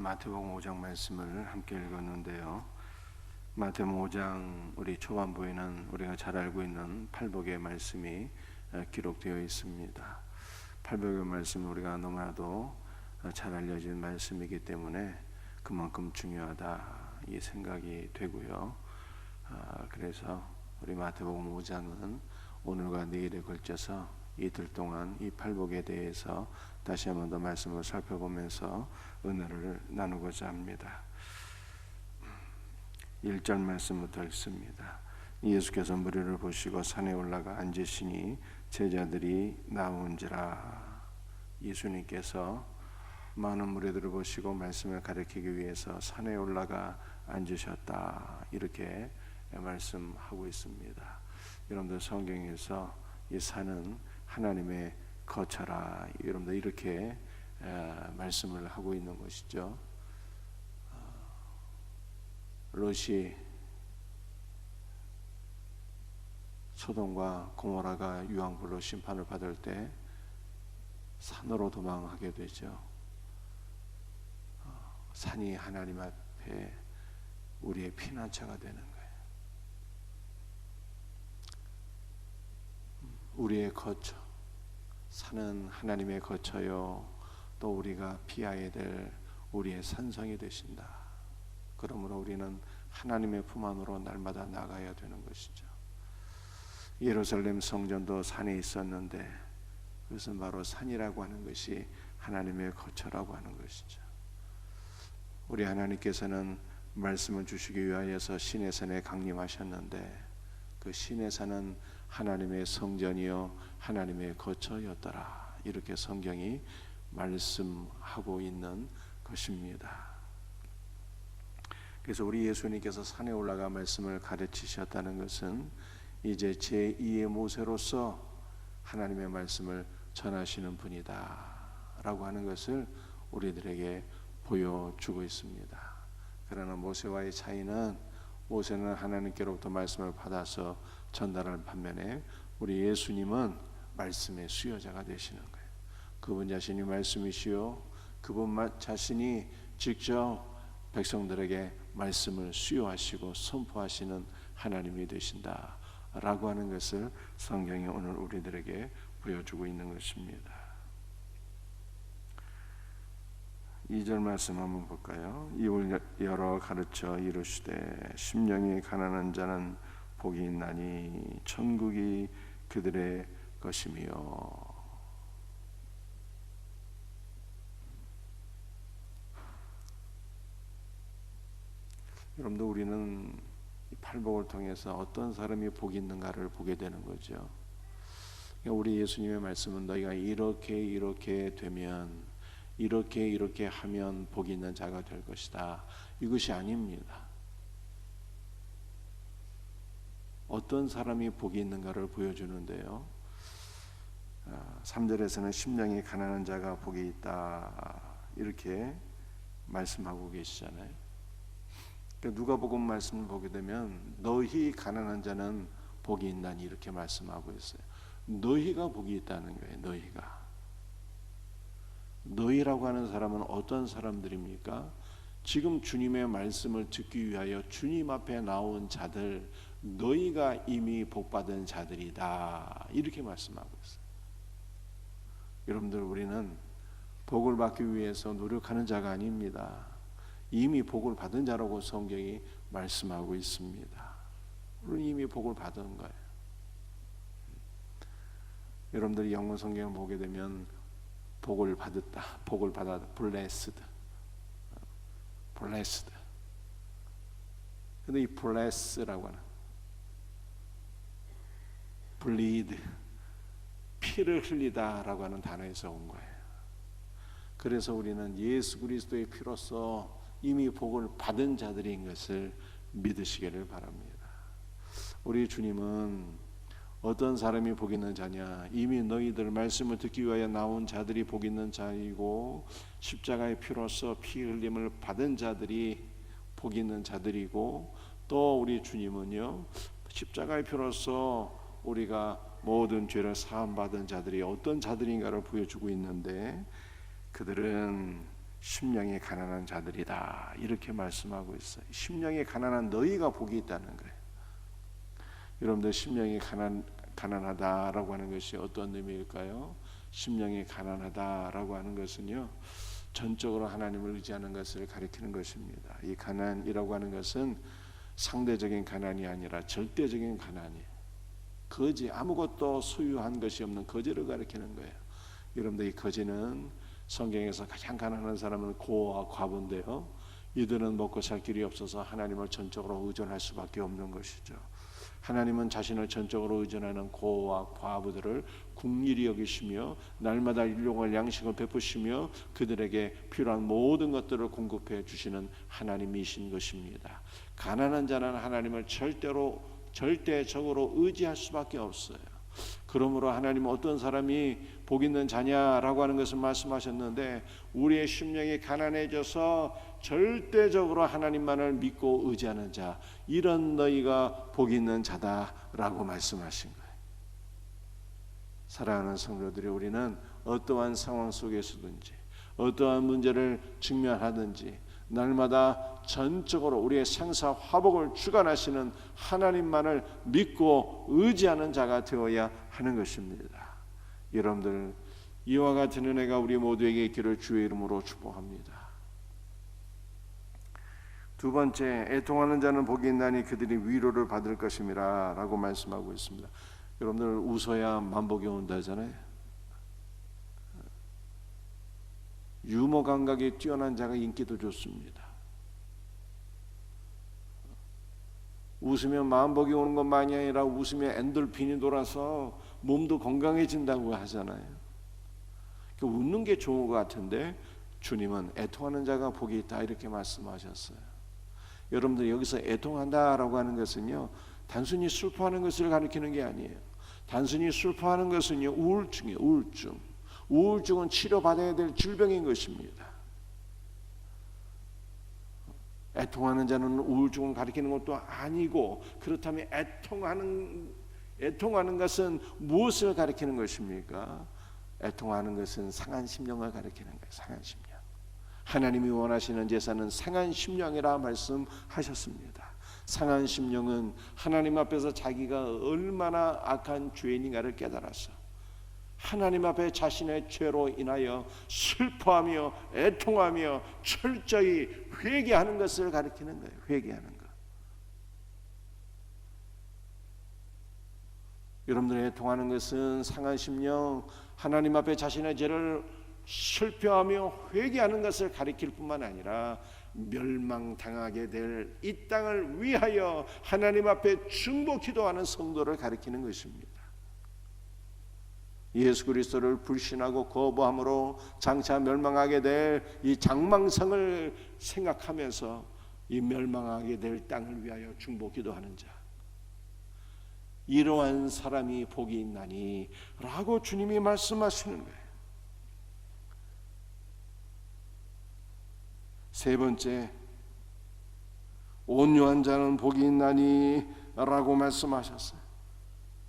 마태복음 5장 말씀을 함께 읽었는데요. 마태복음 5장 우리 초반부에는 우리가 잘 알고 있는 팔복의 말씀이 기록되어 있습니다. 팔복의 말씀은 우리가 너무나도 잘 알려진 말씀이기 때문에 그만큼 중요하다 이 생각이 되고요. 그래서 우리 마태복음 5장은 오늘과 내일에 걸쳐서 이틀 동안 이 팔복에 대해서 다시 한번 더 말씀을 살펴보면서 은혜를 나누고자 합니다. 1절 말씀부터 읽습니다. 예수께서 무리를 보시고 산에 올라가 앉으시니 제자들이 나온지라. 예수님께서 많은 무리들을 보시고 말씀을 가르치기 위해서 산에 올라가 앉으셨다, 이렇게 말씀하고 있습니다. 여러분들 성경에서 이 산은 하나님의 거처라, 여러분들 이렇게 말씀을 하고 있는 것이죠. 롯이 소돔과 고모라가 유황불로 심판을 받을 때 산으로 도망하게 되죠. 산이 하나님 앞에 우리의 피난처가 되는 거예요. 우리의 거처, 산은 하나님의 거처요, 또 우리가 피하여야 될 우리의 산성이 되신다. 그러므로 우리는 하나님의 품 안으로 날마다 나가야 되는 것이죠. 예루살렘 성전도 산에 있었는데 그것은 바로 산이라고 하는 것이 하나님의 거처라고 하는 것이죠. 우리 하나님께서는 말씀을 주시기 위하여서 시내산에 강림하셨는데 그 시내산은 하나님의 성전이요 하나님의 거처였더라, 이렇게 성경이 말씀하고 있는 것입니다. 그래서 우리 예수님께서 산에 올라가 말씀을 가르치셨다는 것은 이제 제2의 모세로서 하나님의 말씀을 전하시는 분이다 라고 하는 것을 우리들에게 보여주고 있습니다. 그러나 모세와의 차이는, 모세는 하나님께로부터 말씀을 받아서 전달할 반면에 우리 예수님은 말씀의 수여자가 되시는 거예요. 그분 자신이 말씀이시요, 그분 자신이 직접 백성들에게 말씀을 수여하시고 선포하시는 하나님이 되신다 라고 하는 것을 성경이 오늘 우리들에게 보여주고 있는 것입니다. 2절 말씀 한번 볼까요? 입을 열어 가르쳐 이르시되 심령이 가난한 자는 복이 있나니 천국이 그들의 것이며. 여러분들, 우리는 이 팔복을 통해서 어떤 사람이 복이 있는가를 보게 되는 거죠. 우리 예수님의 말씀은 너희가 이렇게 되면, 이렇게 하면 복이 있는 자가 될 것이다, 이것이 아닙니다. 어떤 사람이 복이 있는가를 보여주는데요. 3절에서는 심령이 가난한 자가 복이 있다, 이렇게 말씀하고 계시잖아요. 누가복음 말씀을 보게 되면 너희 가난한 자는 복이 있나니 이렇게 말씀하고 있어요. 너희가 복이 있다는 거예요. 너희라고 하는 사람은 어떤 사람들입니까? 지금 주님의 말씀을 듣기 위하여 주님 앞에 나온 자들, 너희가 이미 복받은 자들이다, 이렇게 말씀하고 있어요. 여러분들, 우리는 복을 받기 위해서 노력하는 자가 아닙니다. 이미 복을 받은 자라고 성경이 말씀하고 있습니다. 우리는 이미 복을 받은 거예요. 여러분들이 영어 성경을 보게 되면 복을 받았다, 복을 받았다, blessed. 근데 이 bless라고 하는 bleed, 피를 흘리다라고 하는 단어에서 온 거예요. 그래서 우리는 예수 그리스도의 피로써 이미 복을 받은 자들인 것을 믿으시기를 바랍니다. 우리 주님은 어떤 사람이 복 있는 자냐? 이미 너희들 말씀을 듣기 위하여 나온 자들이 복 있는 자이고, 십자가의 피로써 피 흘림을 받은 자들이 복 있는 자들이고, 또 우리 주님은요, 십자가의 피로써 우리가 모든 죄를 사함 받은 자들이 어떤 자들인가를 보여주고 있는데, 그들은 심령이 가난한 자들이다 이렇게 말씀하고 있어요. 심령이 가난한 너희가 복이 있다는 거예요. 여러분들 심령이 가난하다라고 하는 것이 어떤 의미일까요? 심령이 가난하다라고 하는 것은요, 전적으로 하나님을 의지하는 것을 가리키는 것입니다. 이 가난이라고 하는 것은 상대적인 가난이 아니라 절대적인 가난이에요. 거지, 아무것도 소유한 것이 없는 거지를 가리키는 거예요. 여러분들, 이 거지는 성경에서 가장 가난한 사람은 고와 과부인데요, 이들은 먹고 살 길이 없어서 하나님을 전적으로 의존할 수밖에 없는 것이죠. 하나님은 자신을 전적으로 의존하는 고와 과부들을 긍휼히 여기시며 날마다 일용할 양식을 베푸시며 그들에게 필요한 모든 것들을 공급해 주시는 하나님이신 것입니다. 가난한 자는 하나님을 절대적으로 의지할 수밖에 없어요. 그러므로 하나님은 어떤 사람이 복 있는 자냐라고 하는 것을 말씀하셨는데, 우리의 심령이 가난해져서 절대적으로 하나님만을 믿고 의지하는 자, 이런 너희가 복 있는 자다라고 말씀하신 거예요. 사랑하는 성도들이, 우리는 어떠한 상황 속에서든지 어떠한 문제를 직면하든지 날마다 전적으로 우리의 생사 화복을 주관하시는 하나님만을 믿고 의지하는 자가 되어야 하는 것입니다. 여러분들, 이와 같은 은혜가 우리 모두에게 있기를 주의 이름으로 축복합니다. 두 번째, 애통하는 자는 복이 있나니 그들이 위로를 받을 것임이라 라고 말씀하고 있습니다. 여러분들, 웃어야 만복이 온다잖아요. 유머 감각이 뛰어난 자가 인기도 좋습니다. 웃으면 마음복이 오는 것만이 아니라 웃으면 엔돌핀이 돌아서 몸도 건강해진다고 하잖아요. 웃는 게 좋은 것 같은데 주님은 애통하는 자가 복이 있다 이렇게 말씀하셨어요. 여러분들, 여기서 애통한다라고 하는 것은요, 단순히 슬퍼하는 것을 가리키는 게 아니에요. 단순히 슬퍼하는 것은요, 우울증이에요. 우울증은 치료받아야 될 질병인 것입니다. 애통하는 자는 우울증을 가리키는 것도 아니고, 그렇다면 애통하는 것은 무엇을 가리키는 것입니까? 애통하는 것은 상한 심령을 가리키는 거예요. 상한 심령. 하나님이 원하시는 제사는 상한 심령이라 말씀하셨습니다. 상한 심령은 하나님 앞에서 자기가 얼마나 악한 죄인인가를 깨달아서 하나님 앞에 자신의 죄로 인하여 슬퍼하며 애통하며 철저히 회개하는 것을 가리키는 거예요. 회개하는 것. 여러분들의 애통하는 것은 상한 심령, 하나님 앞에 자신의 죄를 슬퍼하며 회개하는 것을 가리킬 뿐만 아니라 멸망당하게 될 이 땅을 위하여 하나님 앞에 중보 기도하는 성도를 가리키는 것입니다. 예수 그리스도를 불신하고 거부함으로 장차 멸망하게 될 이 장망성을 생각하면서 이 멸망하게 될 땅을 위하여 중보 기도하는 자, 이러한 사람이 복이 있나니 라고 주님이 말씀하시는 거예요. 세 번째, 온유한 자는 복이 있나니 라고 말씀하셨어요.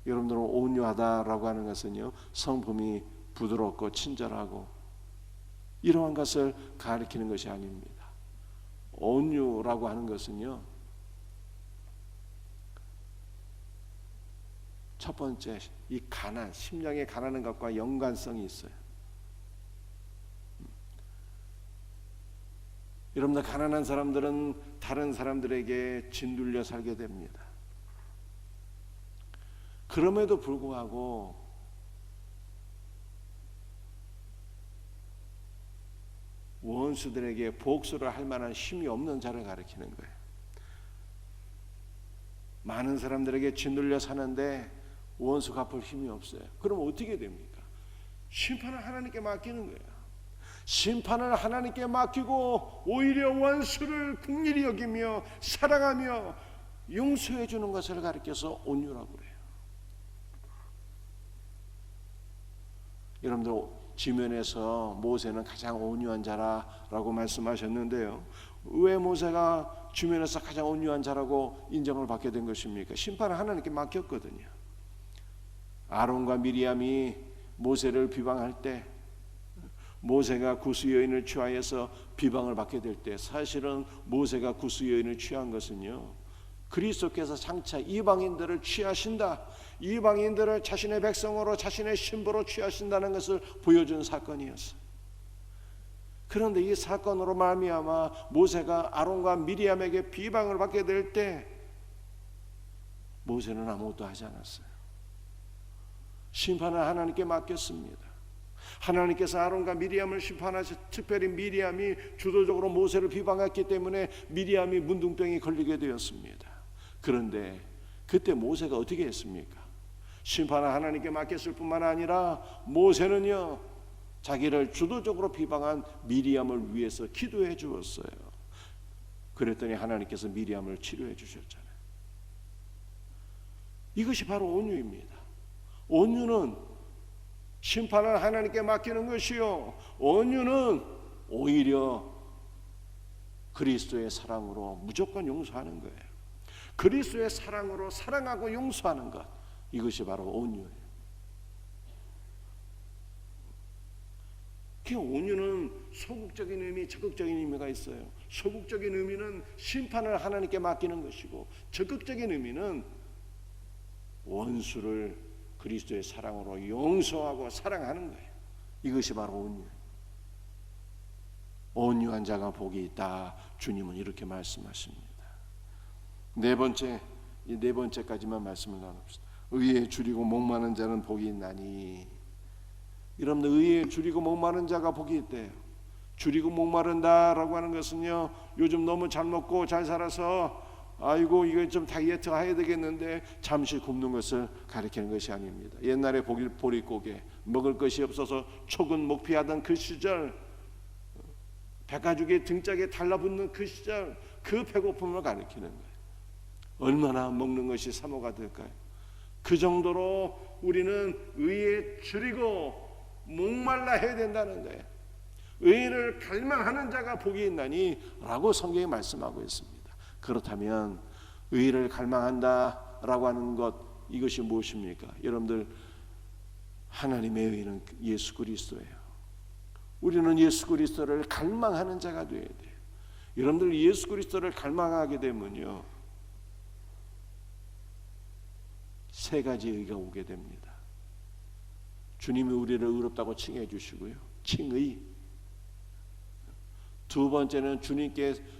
여러분들은 온유하다라고 하는 것은요, 성품이 부드럽고 친절하고 이러한 것을 가리키는 것이 아닙니다. 온유라고 하는 것은요, 첫 번째, 이 가난, 심령의 가난한 것과 연관성이 있어요. 여러분들, 가난한 사람들은 다른 사람들에게 짓눌려 살게 됩니다. 그럼에도 불구하고 원수들에게 복수를 할 만한 힘이 없는 자를 가리키는 거예요. 많은 사람들에게 짓눌려 사는데 원수 갚을 힘이 없어요. 그럼 어떻게 됩니까? 심판을 하나님께 맡기는 거예요. 심판을 하나님께 맡기고 오히려 원수를 긍휼히 여기며 사랑하며 용서해 주는 것을 가리켜서 온유라고 그래요. 여러분들, 지면에서 모세는 가장 온유한 자라고 말씀하셨는데요, 왜 모세가 주면에서 가장 온유한 자라고 인정을 받게 된 것입니까? 심판을 하나님께 맡겼거든요. 아론과 미리암이 모세를 비방할 때 모세가 구스 여인을 취하여서 비방을 받게 될 때 사실은 모세가 구스 여인을 취한 것은요, 그리스도께서 장차 이방인들을 취하신다, 이방인들을 자신의 백성으로 자신의 신부로 취하신다는 것을 보여준 사건이었어요. 그런데 이 사건으로 말미암아 모세가 아론과 미리암에게 비방을 받게 될 때 모세는 아무것도 하지 않았어요. 심판을 하나님께 맡겼습니다. 하나님께서 아론과 미리암을 심판하셔. 특별히 미리암이 주도적으로 모세를 비방했기 때문에 미리암이 문둥병이 걸리게 되었습니다. 그런데 그때 모세가 어떻게 했습니까? 심판을 하나님께 맡겼을 뿐만 아니라 모세는요, 자기를 주도적으로 비방한 미리암을 위해서 기도해 주었어요. 그랬더니 하나님께서 미리암을 치료해 주셨잖아요. 이것이 바로 온유입니다. 온유는 심판을 하나님께 맡기는 것이요, 온유는 오히려 그리스도의 사랑으로 무조건 용서하는 거예요. 그리스도의 사랑으로 사랑하고 용서하는 것, 이것이 바로 온유예요. 온유는 소극적인 의미, 적극적인 의미가 있어요. 소극적인 의미는 심판을 하나님께 맡기는 것이고, 적극적인 의미는 원수를 그리스도의 사랑으로 용서하고 사랑하는 거예요. 이것이 바로 온유예요. 온유한 자가 복이 있다, 주님은 이렇게 말씀하십니다. 네 번째까지만 말씀을 나눕시다. 의에 줄이고 목마른 자는 복이 있나니. 여러분들, 의에 줄이고 목마른 자가 복이 있대요. 줄이고 목마른다라고 하는 것은요, 요즘 너무 잘 먹고 잘 살아서 아이고 이거 좀 다이어트 해야 되겠는데 잠시 굶는 것을 가리키는 것이 아닙니다. 옛날에 보릿고개 먹을 것이 없어서 촉은 목피하던 그 시절, 백가죽이 등짝에 달라붙는 그 시절, 그 배고픔을 가리키는 거예요. 얼마나 먹는 것이 사모가 될까요? 그 정도로 우리는 의에 줄이고 목말라 해야 된다는 거예요. 의를 갈망하는 자가 복이 있나니 라고 성경이 말씀하고 있습니다. 그렇다면 의를 갈망한다 라고 하는 것, 이것이 무엇입니까? 여러분들, 하나님의 의는 예수 그리스도예요. 우리는 예수 그리스도를 갈망하는 자가 되어야 돼요. 여러분들, 예수 그리스도를 갈망하게 되면요, 세 가지 의가 오게 됩니다. 주님이 우리를 의롭다고 칭해 주시고요, 칭의. 두 번째는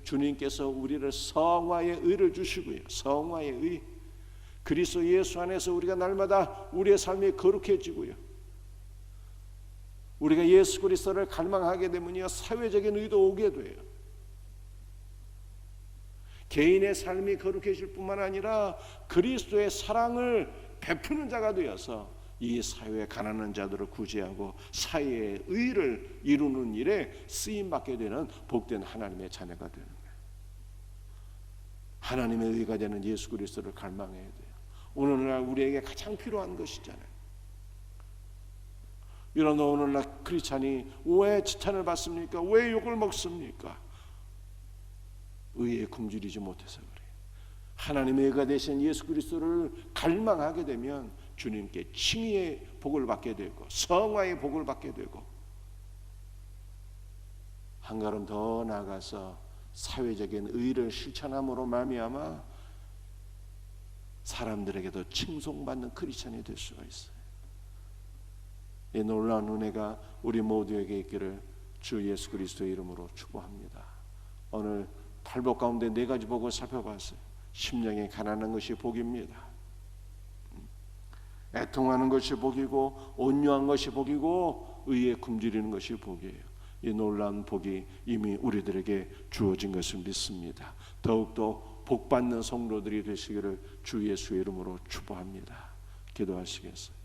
주님께서 우리를 성화의 의를 주시고요, 성화의 의. 그리스도 예수 안에서 우리가 날마다 우리의 삶이 거룩해지고요, 우리가 예수 그리스도를 갈망하게 되면요, 사회적인 의도 오게 돼요. 개인의 삶이 거룩해질 뿐만 아니라 그리스도의 사랑을 베푸는 자가 되어서 이 사회의 가난한 자들을 구제하고 사회의 의를 이루는 일에 쓰임받게 되는 복된 하나님의 자녀가 되는 거예요. 하나님의 의가 되는 예수 그리스도를 갈망해야 돼요. 오늘날 우리에게 가장 필요한 것이잖아요. 여러분, 오늘날 크리스찬이 왜 지탄을 받습니까? 왜 욕을 먹습니까? 의에 굶주리지 못해서 그래요. 하나님의 의가 되신 예수 그리스도를 갈망하게 되면 주님께 칭의의 복을 받게 되고 성화의 복을 받게 되고, 한 걸음 더 나아가서 사회적인 의를 실천함으로 말미암아 사람들에게도 칭송받는 크리스천이 될 수가 있어요. 이 놀라운 은혜가 우리 모두에게 있기를 주 예수 그리스도의 이름으로 축복합니다. 오늘 팔복 가운데 네 가지 복을 살펴봤어요. 심령이 가난한 것이 복입니다. 애통하는 것이 복이고, 온유한 것이 복이고, 의에 굶주리는 것이 복이에요. 이 놀라운 복이 이미 우리들에게 주어진 것을 믿습니다. 더욱더 복받는 성도들이 되시기를 주 예수의 이름으로 축복합니다. 기도하시겠어요?